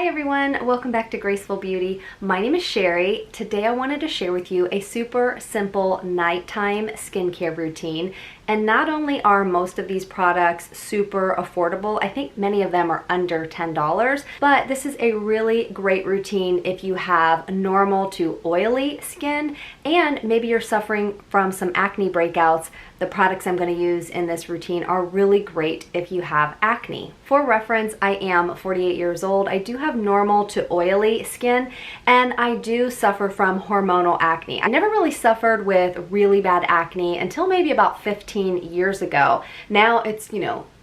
Hi everyone, welcome back to Graceful Beauty. My name is Sherry. Today I wanted to share with you a super simple nighttime skincare routine. And not only are most of these products super affordable, I think many of them are under $10, but this is a really great routine if you have normal to oily skin and maybe you're suffering from some acne breakouts. The products I'm going to use in this routine are really great if you have acne. For reference, I am 48 years old. I do have normal to oily skin and I do suffer from hormonal acne. I never really suffered with really bad acne until maybe about 15 years ago. Now it's,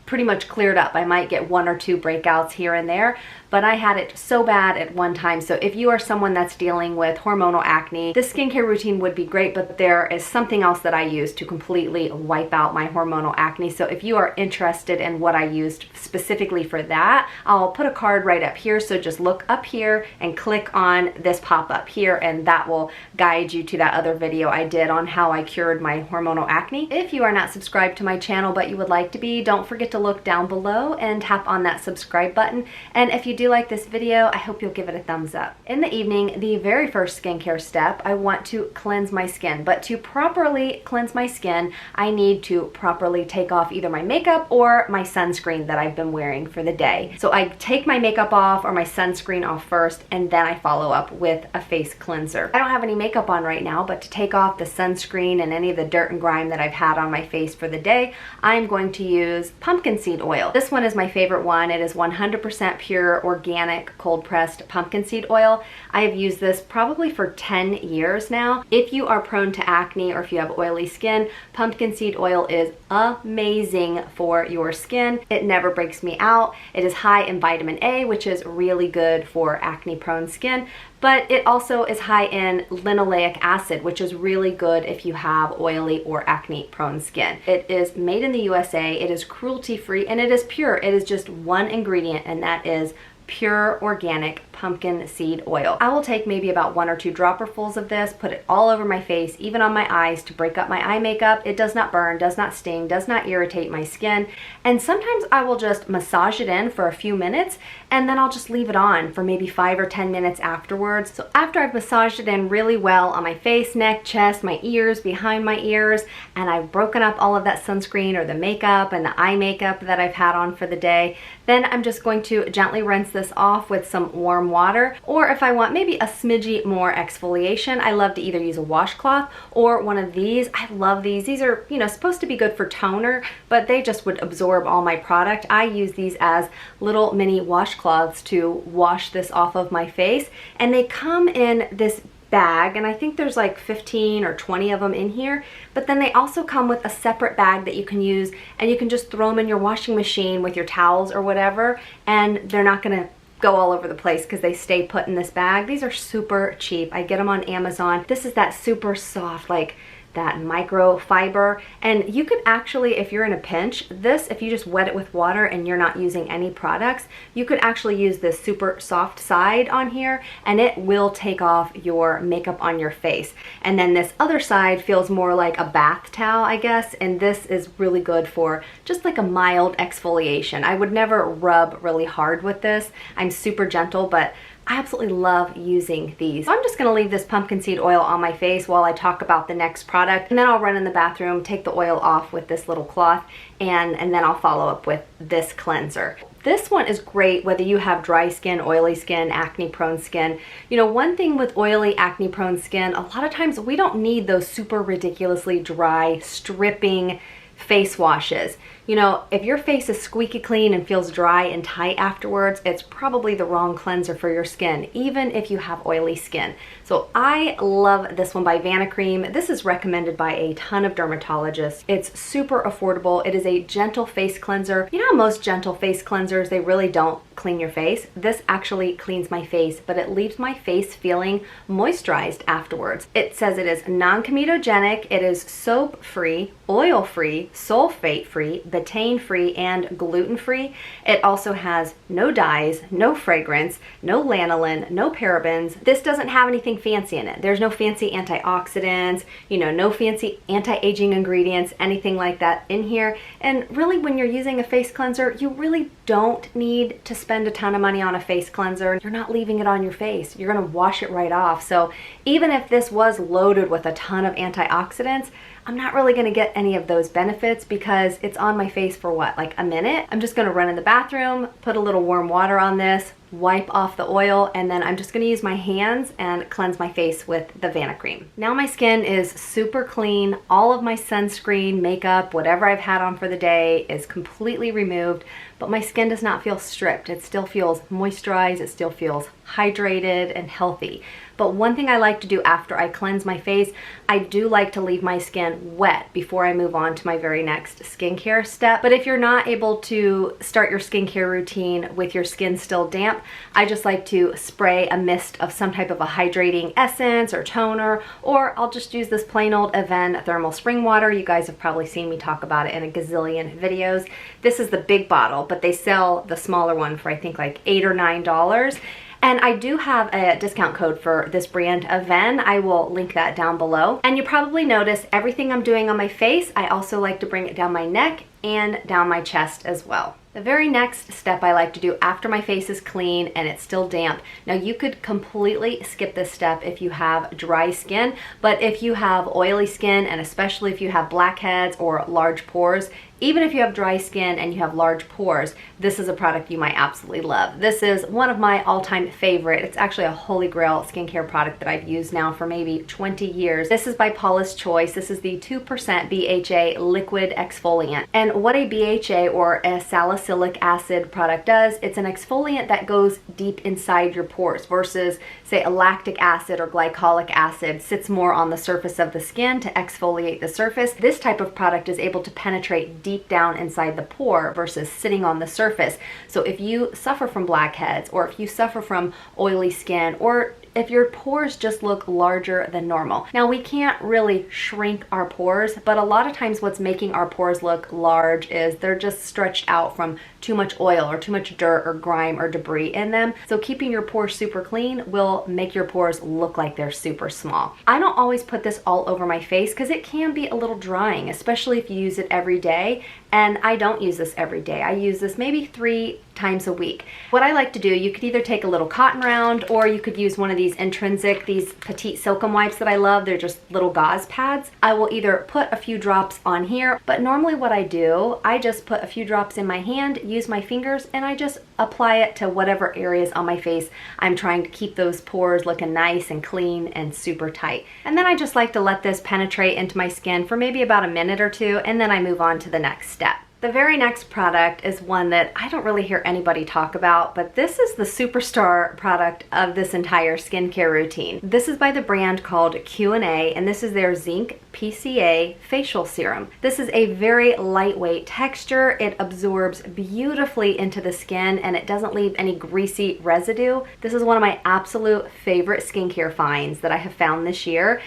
pretty much cleared up. I might get one or two breakouts here and there, but I had it so bad at one time. So if you are someone that's dealing with hormonal acne, this skincare routine would be great, but there is something else that I use to completely wipe out my hormonal acne. So if you are interested in what I used specifically for that, I'll put a card right up here. So just look up here and click on this pop-up here, and that will guide you to that other video I did on how I cured my hormonal acne. If you are not subscribed to my channel, but you would like to be, don't forget to look down below and tap on that subscribe button. And if you do like this video, I hope you'll give it a thumbs up. In the evening, the very first skincare step, I want to cleanse my skin. But to properly cleanse my skin, I need to properly take off either my makeup or my sunscreen that I've been wearing for the day. So I take my makeup off or my sunscreen off first, and then I follow up with a face cleanser. I don't have any makeup on right now, but to take off the sunscreen and any of the dirt and grime that I've had on my face for the day, I'm going to use pumpkin seed oil. This one is my favorite one. It is 100% pure organic cold pressed pumpkin seed oil. I have used this probably for 10 years now. If you are prone to acne or if you have oily skin, pumpkin seed oil is amazing for your skin. It never breaks me out. It is high in vitamin A, which is really good for acne prone skin. But it also is high in linoleic acid, which is really good if you have oily or acne prone skin. It is made in the USA, it is cruelty free, and it is pure. It is just one ingredient, and that is pure organic pumpkin seed oil. I will take maybe about 1 or 2 dropperfuls of this, put it all over my face, even on my eyes to break up my eye makeup. It does not burn, does not sting, does not irritate my skin. And sometimes I will just massage it in for a few minutes, and then I'll just leave it on for maybe 5 or 10 minutes afterwards. So after I've massaged it in really well on my face, neck, chest, my ears, behind my ears, and I've broken up all of that sunscreen or the makeup and the eye makeup that I've had on for the day, then I'm just going to gently rinse this off with some warm water, or if I want maybe a smidgy more exfoliation, I love to either use a washcloth or one of these. I love these. These are, supposed to be good for toner, but they just would absorb all my product. I use these as little mini washcloths to wash this off of my face, and they come in this bag, and I think there's like 15 or 20 of them in here, but then they also come with a separate bag that you can use, and you can just throw them in your washing machine with your towels or whatever, and they're not gonna go all over the place because they stay put in this bag. These are super cheap. I get them on Amazon. This is that super soft, like that microfiber, and you could actually, if you're in a pinch, if you just wet it with water and you're not using any products, you could actually use this super soft side on here, and it will take off your makeup on your face. And then this other side feels more like a bath towel, I guess, and this is really good for just like a mild exfoliation. I would never rub really hard with this. I'm super gentle, but I absolutely love using these. So I'm just gonna leave this pumpkin seed oil on my face while I talk about the next product, and then I'll run in the bathroom, take the oil off with this little cloth, and then I'll follow up with this cleanser. This one is great whether you have dry skin, oily skin, acne prone skin. One thing with oily, acne prone skin, a lot of times we don't need those super ridiculously dry, stripping face washes. If your face is squeaky clean and feels dry and tight afterwards, it's probably the wrong cleanser for your skin, even if you have oily skin. So I love this one by Vanicream. This is recommended by a ton of dermatologists. It's super affordable. It is a gentle face cleanser. You know how most gentle face cleansers, they really don't clean your face? This actually cleans my face, but it leaves my face feeling moisturized afterwards. It says it is non-comedogenic, it is soap-free, oil-free, sulfate-free, betaine-free and gluten-free. It also has no dyes, no fragrance, no lanolin, no parabens. This doesn't have anything fancy in it. There's no fancy antioxidants, no fancy anti-aging ingredients, anything like that in here. And really, when you're using a face cleanser, you really don't need to spend a ton of money on a face cleanser. You're not leaving it on your face. You're gonna wash it right off. So even if this was loaded with a ton of antioxidants, I'm not really gonna get any of those benefits because it's on my face for what, like a minute? I'm just gonna run in the bathroom, put a little warm water on this, wipe off the oil, and then I'm just gonna use my hands and cleanse my face with the Vanicream. Now my skin is super clean. All of my sunscreen, makeup, whatever I've had on for the day is completely removed, but my skin does not feel stripped. It still feels moisturized, it still feels hydrated and healthy. But one thing I like to do after I cleanse my face, I do like to leave my skin wet before I move on to my very next skincare step. But if you're not able to start your skincare routine with your skin still damp, I just like to spray a mist of some type of a hydrating essence or toner, or I'll just use this plain old Aven thermal spring water. You guys have probably seen me talk about it in a gazillion videos. This is the big bottle, but they sell the smaller one for I think like $8 or $9. And I do have a discount code for this brand, Aven. I will link that down below. And you probably notice everything I'm doing on my face, I also like to bring it down my neck and down my chest as well. The very next step I like to do after my face is clean and it's still damp. Now you could completely skip this step if you have dry skin, but if you have oily skin, and especially if you have blackheads or large pores, even if you have dry skin and you have large pores, this is a product you might absolutely love. This is one of my all-time favorite. It's actually a holy grail skincare product that I've used now for maybe 20 years. This is by Paula's Choice. This is the 2% BHA liquid exfoliant. And what a BHA or a salicylic acid product does, it's an exfoliant that goes deep inside your pores versus say a lactic acid or glycolic acid sits more on the surface of the skin to exfoliate the surface. This type of product is able to penetrate deep down inside the pore versus sitting on the surface. So if you suffer from blackheads, or if you suffer from oily skin, or if your pores just look larger than normal. Now we can't really shrink our pores, but a lot of times what's making our pores look large is they're just stretched out from too much oil or too much dirt or grime or debris in them. So keeping your pores super clean will make your pores look like they're super small. I don't always put this all over my face because it can be a little drying, especially if you use it every day. And I don't use this every day. I use this maybe 3 times a week. What I like to do, you could either take a little cotton round, or you could use one of these Intrinsic, these petite Silcum wipes that I love. They're just little gauze pads. I will either put a few drops on here, but normally what I do, I just put a few drops in my hand, use my fingers, and I just apply it to whatever areas on my face I'm trying to keep those pores looking nice and clean and super tight. And then I just like to let this penetrate into my skin for maybe about a minute or two, and then I move on to the next step. The very next product is one that I don't really hear anybody talk about, but this is the superstar product of this entire skincare routine. This is by the brand called Q&A, and this is their Zinc PCA Facial Serum. This is a very lightweight texture. It absorbs beautifully into the skin and it doesn't leave any greasy residue. This is one of my absolute favorite skincare finds that I have found this year.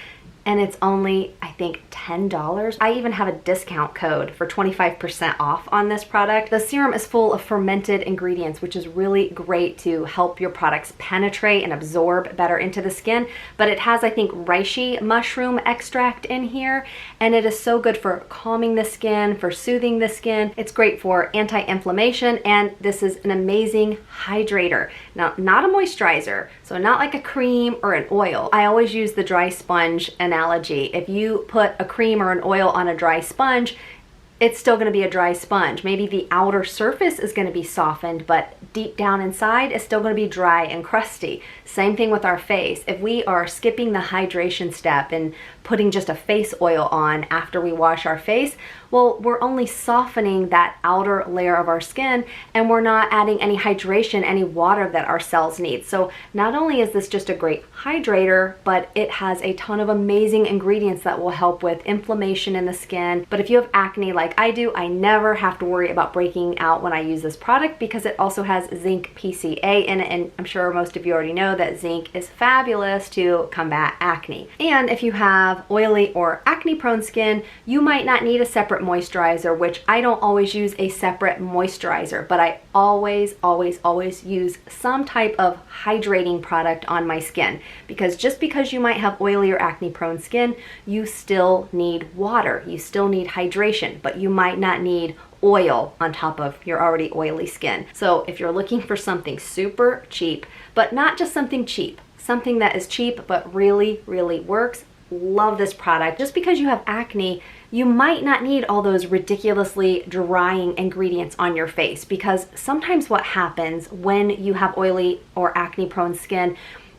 And it's only, I think, $10. I even have a discount code for 25% off on this product. The serum is full of fermented ingredients, which is really great to help your products penetrate and absorb better into the skin. But it has, I think, reishi mushroom extract in here, and it is so good for calming the skin, for soothing the skin. It's great for anti-inflammation, and this is an amazing hydrator. Now, not a moisturizer, so not like a cream or an oil. I always use the dry sponge analogy. If you put a cream or an oil on a dry sponge, it's still going to be a dry sponge. Maybe the outer surface is going to be softened, but deep down inside is still going to be dry and crusty. Same thing with our face. If we are skipping the hydration step and putting just a face oil on after we wash our face, well, we're only softening that outer layer of our skin, and we're not adding any hydration, any water that our cells need. So not only is this just a great hydrator, but it has a ton of amazing ingredients that will help with inflammation in the skin. But if you have acne like I do, I never have to worry about breaking out when I use this product because it also has Zinc PCA in it, and I'm sure most of you already know that zinc is fabulous to combat acne. And if you have have oily or acne prone skin, you might not need a separate moisturizer, which I don't always use a separate moisturizer, but I always use some type of hydrating product on my skin, because just because you might have oily or acne prone skin, you still need water, you still need hydration, but you might not need oil on top of your already oily skin. So if you're looking for something super cheap, but not just something cheap, something that is cheap but really works, love this product. Just because you have acne, you might not need all those ridiculously drying ingredients on your face, because sometimes what happens when you have oily or acne prone skin,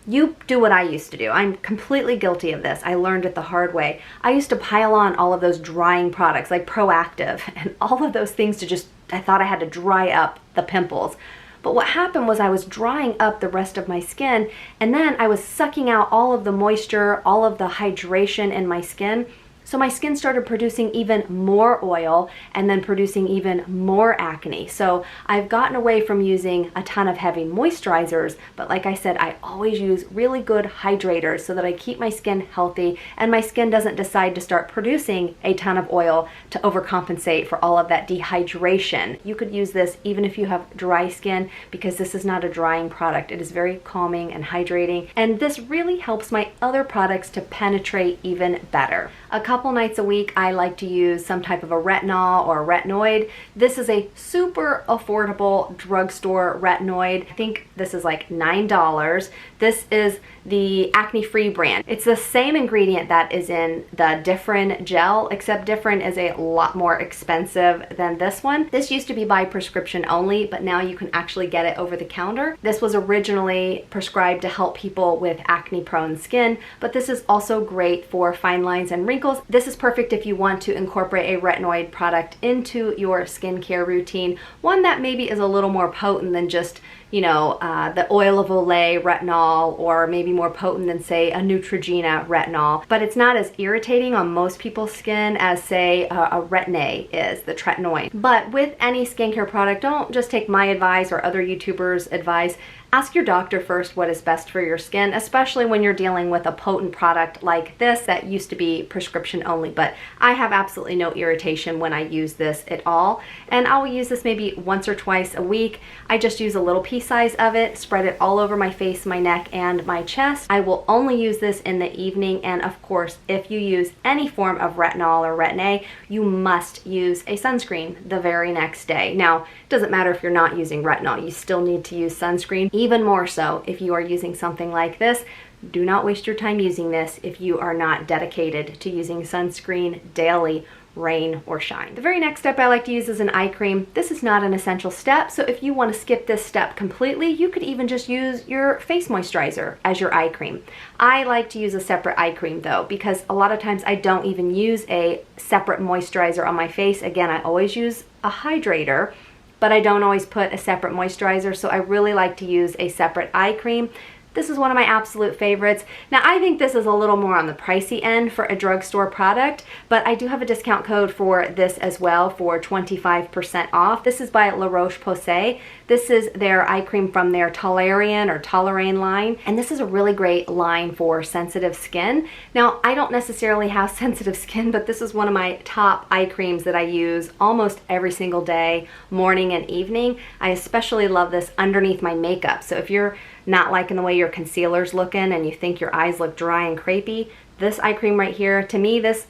you do what I used to do. I'm completely guilty of this. I learned it the hard way. I used to pile on all of those drying products like Proactive and all of those things I thought I had to dry up the pimples. But what happened was I was drying up the rest of my skin, and then I was sucking out all of the moisture, all of the hydration in my skin. So my skin started producing even more oil and then producing even more acne. So I've gotten away from using a ton of heavy moisturizers, but like I said, I always use really good hydrators so that I keep my skin healthy and my skin doesn't decide to start producing a ton of oil to overcompensate for all of that dehydration. You could use this even if you have dry skin, because this is not a drying product. It is very calming and hydrating, and this really helps my other products to penetrate even better. A couple nights a week, I like to use some type of a retinol or a retinoid. This is a super affordable drugstore retinoid. I think this is like $9. This is the acne-free brand. It's the same ingredient that is in the Differin gel, except Differin is a lot more expensive than this one. This used to be by prescription only, but now you can actually get it over the counter. This was originally prescribed to help people with acne-prone skin, but this is also great for fine lines and wrinkles. This is perfect if you want to incorporate a retinoid product into your skincare routine, one that maybe is a little more potent than just, you know, the oil of Olay retinol, or maybe more potent than, say, a Neutrogena retinol. But it's not as irritating on most people's skin as, say, a Retin-A is, the tretinoin. But with any skincare product, don't just take my advice or other YouTubers' advice. Ask your doctor first what is best for your skin, especially when you're dealing with a potent product like this that used to be prescription only. But I have absolutely no irritation when I use this at all. And I will use this maybe once or twice a week. I just use a little pea size of it, spread it all over my face, my neck, and my chest. I will only use this in the evening. And of course, if you use any form of retinol or Retin-A, you must use a sunscreen the very next day. Now, it doesn't matter if you're not using retinol, you still need to use sunscreen. Even more so if you are using something like this. Do not waste your time using this if you are not dedicated to using sunscreen daily, rain or shine. The very next step I like to use is an eye cream. This is not an essential step, so if you want to skip this step completely, you could even just use your face moisturizer as your eye cream. I like to use a separate eye cream though, because a lot of times I don't even use a separate moisturizer on my face. Again, I always use a hydrator, but I don't always put a separate moisturizer, so I really like to use a separate eye cream. This is one of my absolute favorites. Now, I think this is a little more on the pricey end for a drugstore product, but I do have a discount code for this as well for 25% off. This is by La Roche-Posay. This is their eye cream from their Toleriane or Tolerane line, and this is a really great line for sensitive skin. Now, I don't necessarily have sensitive skin, but this is one of my top eye creams that I use almost every single day, morning and evening. I especially love this underneath my makeup. So if you're not liking the way your concealer's looking and you think your eyes look dry and crepey, this eye cream right here, to me, this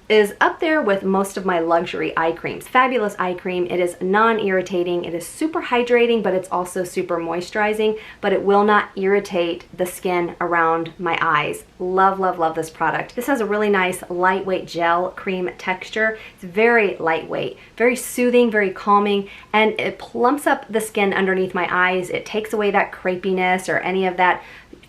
is up there with most of my luxury eye creams. Fabulous eye cream. It is non-irritating. It is super hydrating, but it's also super moisturizing, but it will not irritate the skin around my eyes. Love, love, love this product. This has a really nice lightweight gel cream texture. It's very lightweight, very soothing, very calming, and it plumps up the skin underneath my eyes. It takes away that crepiness or any of that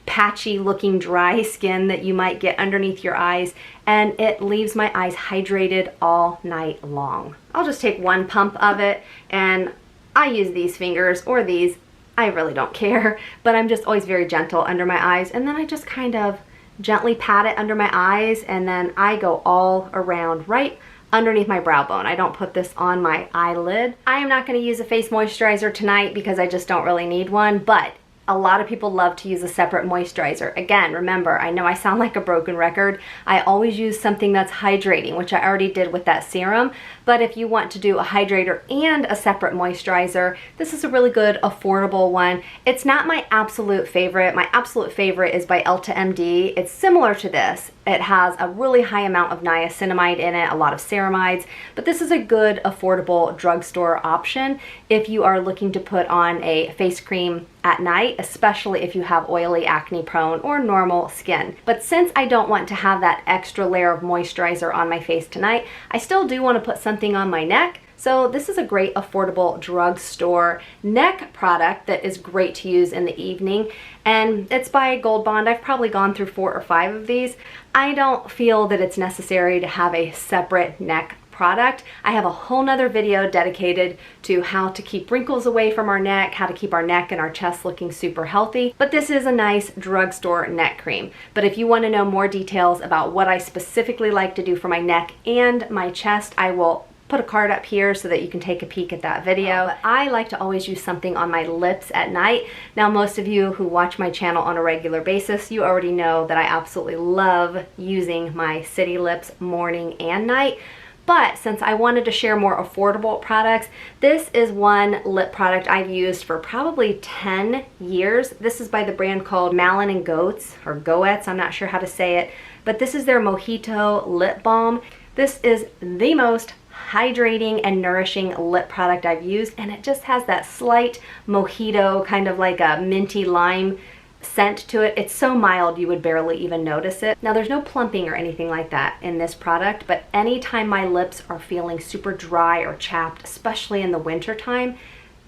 patchy looking dry skin that you might get underneath your eyes, and it leaves my eyes hydrated all night long. I'll just take one pump of it, and I use these fingers or these, I really don't care, but I'm just always very gentle under my eyes, and then I just kind of gently pat it under my eyes, and then I go all around right underneath my brow bone. I don't put this on my eyelid. I am not going to use a face moisturizer tonight because I just don't really need one, but A lot of people love to use a separate moisturizer. Again, remember, I know I sound like a broken record. I always use something that's hydrating, which I already did with that serum. But if you want to do a hydrator and a separate moisturizer, this is a really good, affordable one. It's not my absolute favorite. My absolute favorite is by Elta MD. It's similar to this. It has a really high amount of niacinamide in it, a lot of ceramides, but this is a good, affordable drugstore option if you are looking to put on a face cream at night, especially if you have oily, acne prone or normal skin. But since I don't want to have that extra layer of moisturizer on my face tonight, I still do want to put something on my neck. So this is a great affordable drugstore neck product that is great to use in the evening, and it's by Gold Bond. I've probably gone through 4 or 5 of these. I don't feel that it's necessary to have a separate neck product. I have a whole nother video dedicated to how to keep wrinkles away from our neck, how to keep our neck and our chest looking super healthy, but this is a nice drugstore neck cream. But if you want to know more details about what I specifically like to do for my neck and my chest, I will put a card up here so that you can take a peek at that video. But I like to always use something on my lips at night. Now, most of you who watch my channel on a regular basis, you already know that I absolutely love using my City Lips morning and night. But since I wanted to share more affordable products, this is one lip product I've used for probably 10 years. This is by the brand called Malin and Goetz, or Goetz, I'm not sure how to say it, but this is their Mojito Lip Balm. This is the most hydrating and nourishing lip product I've used, and it just has that slight mojito, kind of like a minty lime scent to it. It's so mild you would barely even notice it. Now, there's no plumping or anything like that in this product, but anytime my lips are feeling super dry or chapped, especially in the winter time,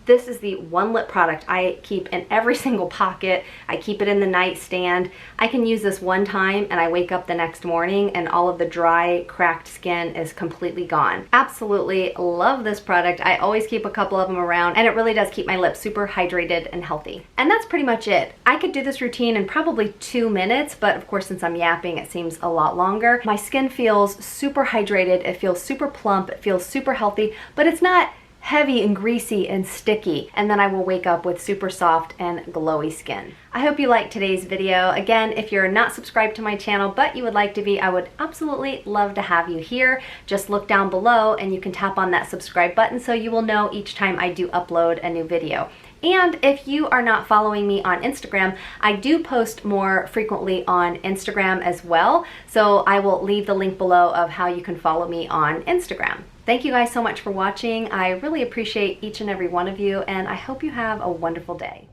this is the one lip product I keep in every single pocket. I keep it in the nightstand. I can use this one time and I wake up the next morning and all of the dry, cracked skin is completely gone. Absolutely love this product. I always keep a couple of them around, and it really does keep my lips super hydrated and healthy. And that's pretty much it. I could do this routine in probably 2 minutes, but of course, since I'm yapping, it seems a lot longer. My skin feels super hydrated. It feels super plump. It feels super healthy, but it's not heavy and greasy and sticky, and then I will wake up with super soft and glowy skin. I hope you liked today's video. Again, if you're not subscribed to my channel but you would like to be, I would absolutely love to have you here. Just look down below and you can tap on that subscribe button so you will know each time I do upload a new video. And if you are not following me on Instagram, I do post more frequently on Instagram as well. So I will leave the link below of how you can follow me on Instagram. Thank you guys so much for watching. I really appreciate each and every one of you, and I hope you have a wonderful day.